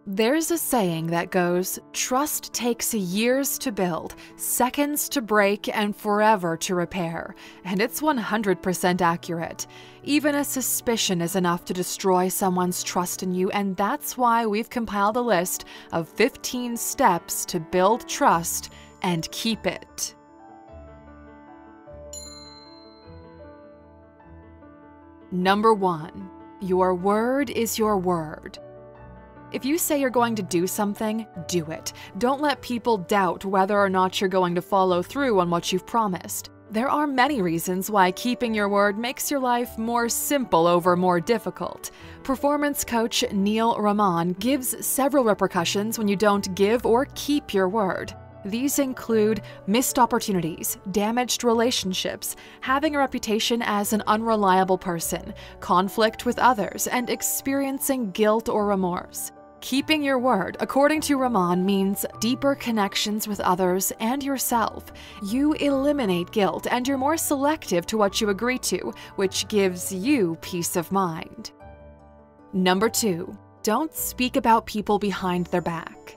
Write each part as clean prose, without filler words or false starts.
There's a saying that goes, trust takes years to build, seconds to break, and forever to repair. And it's 100% accurate. Even a suspicion is enough to destroy someone's trust in you, and that's why we've compiled a list of 15 steps to build trust and keep it. Number 1. Your word is your word. If you say you're going to do something, do it. Don't let people doubt whether or not you're going to follow through on what you've promised. There are many reasons why keeping your word makes your life more simple over more difficult. Performance coach Neil Rahman gives several repercussions when you don't give or keep your word. These include missed opportunities, damaged relationships, having a reputation as an unreliable person, conflict with others, and experiencing guilt or remorse. Keeping your word, according to Rahman, means deeper connections with others and yourself. You eliminate guilt and you're more selective to what you agree to, which gives you peace of mind. Number 2. Don't speak about people behind their back.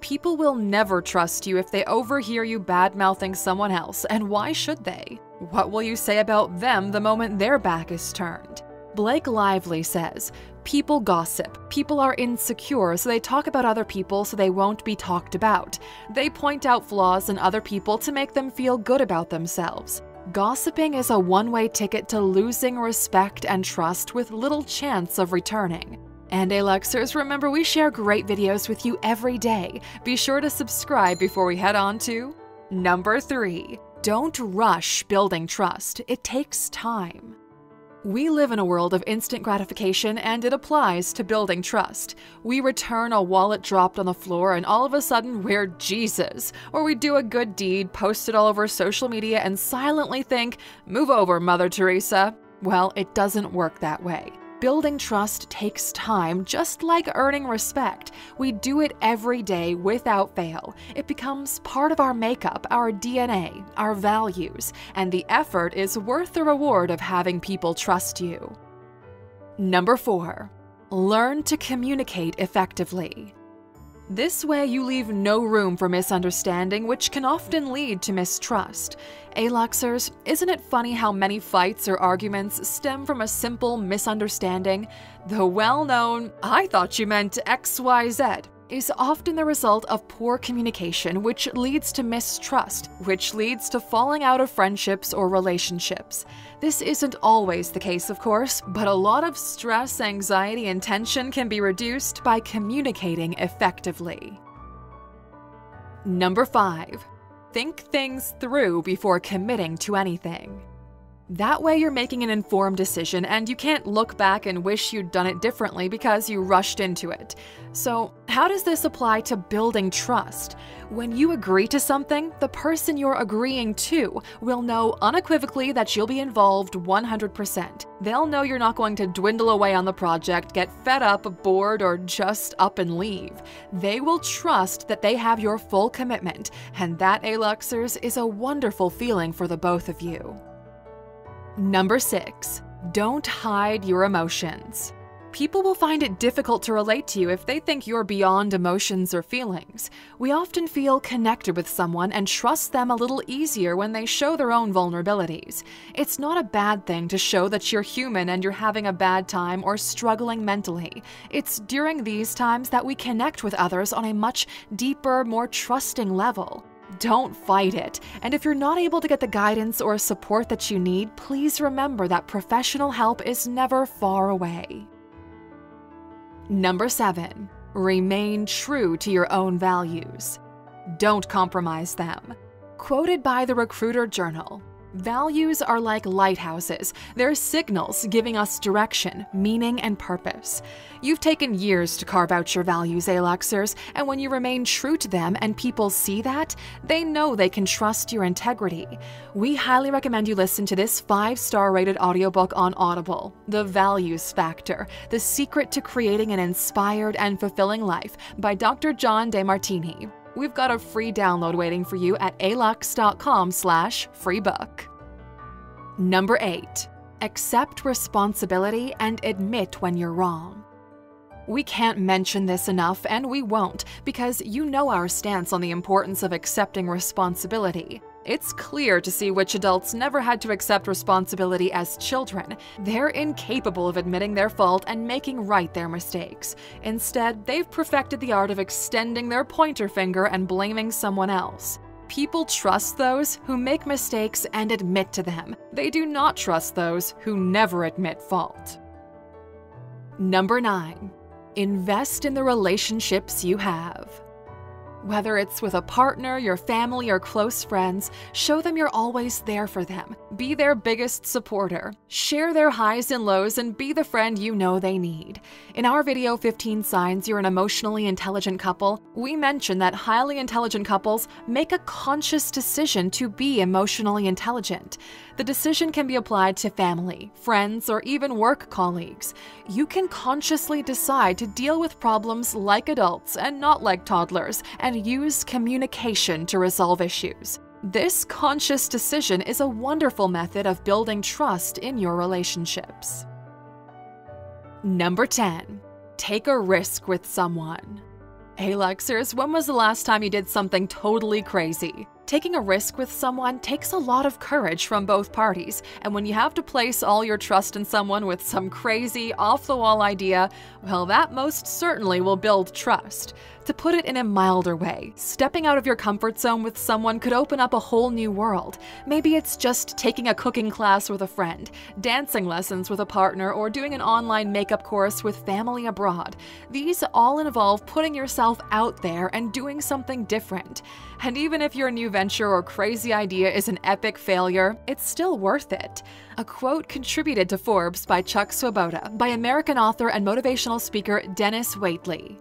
People will never trust you if they overhear you bad-mouthing someone else, and why should they? What will you say about them the moment their back is turned? Blake Lively says, people gossip. People are insecure, so they talk about other people so they won't be talked about. They point out flaws in other people to make them feel good about themselves. Gossiping is a one-way ticket to losing respect and trust with little chance of returning. And Aluxers, remember we share great videos with you every day. Be sure to subscribe before we head on to Number 3. Don't rush building trust. It takes time. We live in a world of instant gratification, and it applies to building trust. We return a wallet dropped on the floor and all of a sudden we're Jesus. Or we do a good deed, post it all over social media, and silently think, move over, Mother Teresa. Well, it doesn't work that way. Building trust takes time, just like earning respect. We do it every day without fail. It becomes part of our makeup, our DNA, our values, and the effort is worth the reward of having people trust you. Number 4. Learn to communicate effectively. This way you leave no room for misunderstanding, which can often lead to mistrust. Aluxers, isn't it funny how many fights or arguments stem from a simple misunderstanding? The well-known, "I thought you meant XYZ," is often the result of poor communication, which leads to mistrust, which leads to falling out of friendships or relationships. This isn't always the case, of course, but a lot of stress, anxiety, and tension can be reduced by communicating effectively. Number 5. Think things through before committing to anything. That way you're making an informed decision and you can't look back and wish you'd done it differently because you rushed into it. So, how does this apply to building trust? When you agree to something, the person you're agreeing to will know unequivocally that you'll be involved 100%. They'll know you're not going to dwindle away on the project, get fed up, bored, or just up and leave. They will trust that they have your full commitment, and that, Aluxers, is a wonderful feeling for the both of you. Number 6. Don't hide your emotions. People will find it difficult to relate to you if they think you're beyond emotions or feelings. We often feel connected with someone and trust them a little easier when they show their own vulnerabilities. It's not a bad thing to show that you're human and you're having a bad time or struggling mentally. It's during these times that we connect with others on a much deeper, more trusting level. Don't fight it, and if you're not able to get the guidance or support that you need, please remember that professional help is never far away. Number 7. Remain true to your own values. Don't compromise them. Quoted by the Recruiter Journal, values are like lighthouses. They're signals giving us direction, meaning, and purpose. You've taken years to carve out your values, Aluxers, and when you remain true to them and people see that, they know they can trust your integrity. We highly recommend you listen to this 5-star rated audiobook on Audible, The Values Factor, The Secret to Creating an Inspired and Fulfilling Life by Dr. John DeMartini. We've got a free download waiting for you at Alux.com/freebook. Number 8. Accept responsibility and admit when you're wrong. We can't mention this enough, and we won't, because you know our stance on the importance of accepting responsibility. It's clear to see which adults never had to accept responsibility as children. They're incapable of admitting their fault and making right their mistakes. Instead, they've perfected the art of extending their pointer finger and blaming someone else. People trust those who make mistakes and admit to them. They do not trust those who never admit fault. Number 9. Invest in the relationships you have. Whether it's with a partner, your family, or close friends, show them you're always there for them. Be their biggest supporter. Share their highs and lows and be the friend you know they need. In our video, 15 Signs You're an Emotionally Intelligent Couple, we mention that highly intelligent couples make a conscious decision to be emotionally intelligent. The decision can be applied to family, friends, or even work colleagues. You can consciously decide to deal with problems like adults and not like toddlers, and use communication to resolve issues. This conscious decision is a wonderful method of building trust in your relationships. Number 10. Take a risk with someone. Hey Luxers, when was the last time you did something totally crazy? Taking a risk with someone takes a lot of courage from both parties, and when you have to place all your trust in someone with some crazy, off-the-wall idea, well, that most certainly will build trust. To put it in a milder way, stepping out of your comfort zone with someone could open up a whole new world. Maybe it's just taking a cooking class with a friend, dancing lessons with a partner, or doing an online makeup course with family abroad. These all involve putting yourself out there and doing something different. And even if your new venture or crazy idea is an epic failure, it's still worth it. A quote contributed to Forbes by Chuck Swoboda by American author and motivational speaker Dennis Waitley.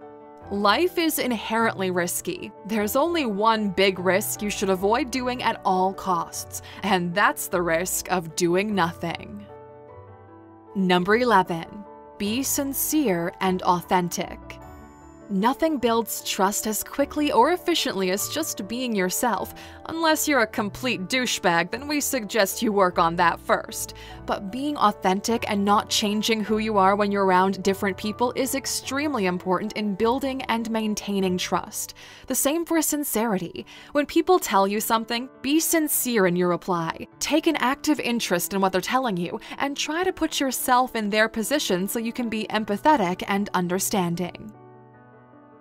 Life is inherently risky. There's only one big risk you should avoid doing at all costs, and that's the risk of doing nothing. Number 11. Be sincere and authentic. Nothing builds trust as quickly or efficiently as just being yourself. Unless you're a complete douchebag, then we suggest you work on that first. But being authentic and not changing who you are when you're around different people is extremely important in building and maintaining trust. The same for sincerity. When people tell you something, be sincere in your reply. Take an active interest in what they're telling you, and try to put yourself in their position so you can be empathetic and understanding.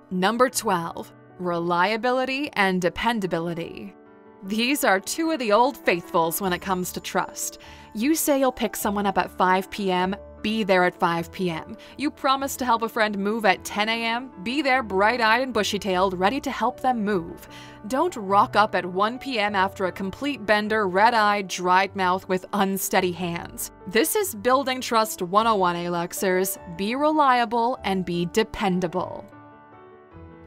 Number 12. Reliability and dependability. These are two of the old faithfuls when it comes to trust. You say you'll pick someone up at 5 p.m., be there at 5 p.m. You promise to help a friend move at 10 a.m., be there bright-eyed and bushy-tailed, ready to help them move. Don't rock up at 1 p.m. after a complete bender, red-eyed, dried mouth with unsteady hands. This is building trust 101, Aluxers. Be reliable and be dependable.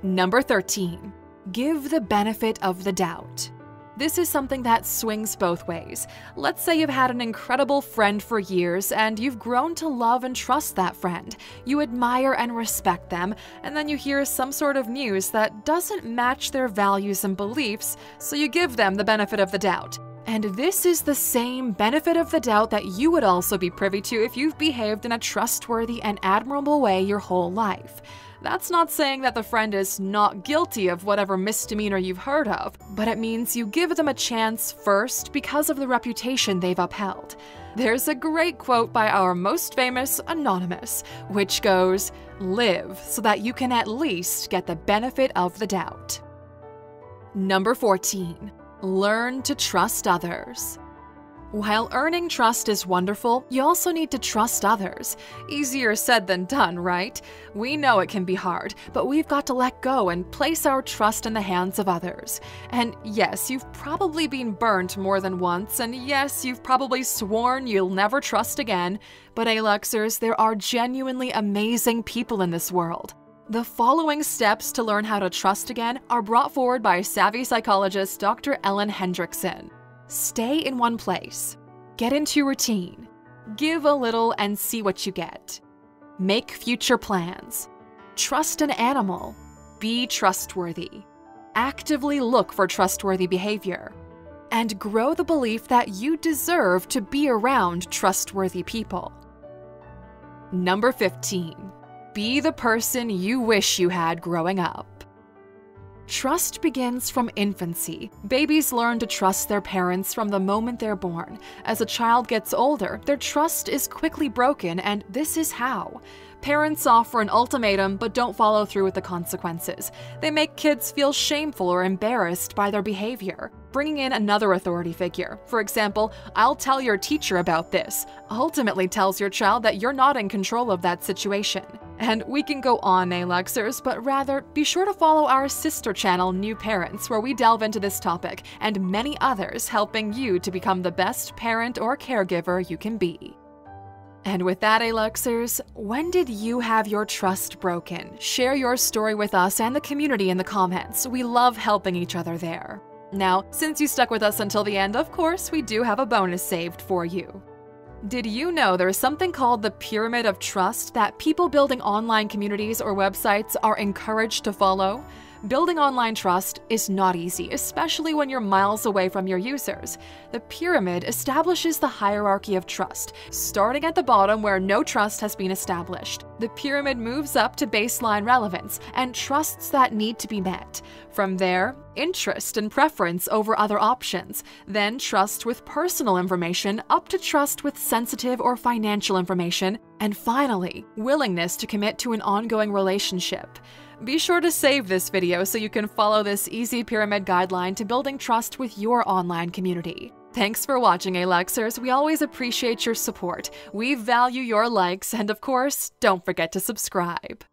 Number 13. Give the benefit of the doubt. This is something that swings both ways. Let's say you've had an incredible friend for years and you've grown to love and trust that friend. You admire and respect them, and then you hear some sort of news that doesn't match their values and beliefs, so you give them the benefit of the doubt. And this is the same benefit of the doubt that you would also be privy to if you've behaved in a trustworthy and admirable way your whole life. That's not saying that the friend is not guilty of whatever misdemeanor you've heard of, but it means you give them a chance first because of the reputation they've upheld. There's a great quote by our most famous Anonymous, which goes, "Live so that you can at least get the benefit of the doubt." Number 14. Learn to trust others. While earning trust is wonderful, you also need to trust others. Easier said than done, right? We know it can be hard, but we've got to let go and place our trust in the hands of others. And yes, you've probably been burnt more than once, and yes, you've probably sworn you'll never trust again, but Aluxers, there are genuinely amazing people in this world. The following steps to learn how to trust again are brought forward by savvy psychologist Dr. Ellen Hendrickson. Stay in one place. Get into routine. Give a little and see what you get. Make future plans. Trust an animal. Be trustworthy. Actively look for trustworthy behavior. And grow the belief that you deserve to be around trustworthy people. Number 15. Be the person you wish you had growing up. Trust begins from infancy. Babies learn to trust their parents from the moment they're born. As a child gets older, their trust is quickly broken, and this is how. Parents offer an ultimatum but don't follow through with the consequences. They make kids feel shameful or embarrassed by their behavior. Bringing in another authority figure, for example, "I'll tell your teacher about this," ultimately tells your child that you're not in control of that situation. And we can go on, Aluxers, but rather be sure to follow our sister channel, New Parents, where we delve into this topic and many others, helping you to become the best parent or caregiver you can be. And with that, Aluxers, when did you have your trust broken? Share your story with us and the community in the comments. We love helping each other there. Now, since you stuck with us until the end, of course, we do have a bonus saved for you. Did you know there's something called the pyramid of trust that people building online communities or websites are encouraged to follow? Building online trust is not easy, especially when you're miles away from your users. The pyramid establishes the hierarchy of trust, starting at the bottom where no trust has been established. The pyramid moves up to baseline relevance and trusts that need to be met. From there, interest and preference over other options, then trust with personal information up to trust with sensitive or financial information, and finally, willingness to commit to an ongoing relationship. Be sure to save this video so you can follow this easy pyramid guideline to building trust with your online community. Thanks for watching, Aluxers. We always appreciate your support. We value your likes, and of course, don't forget to subscribe.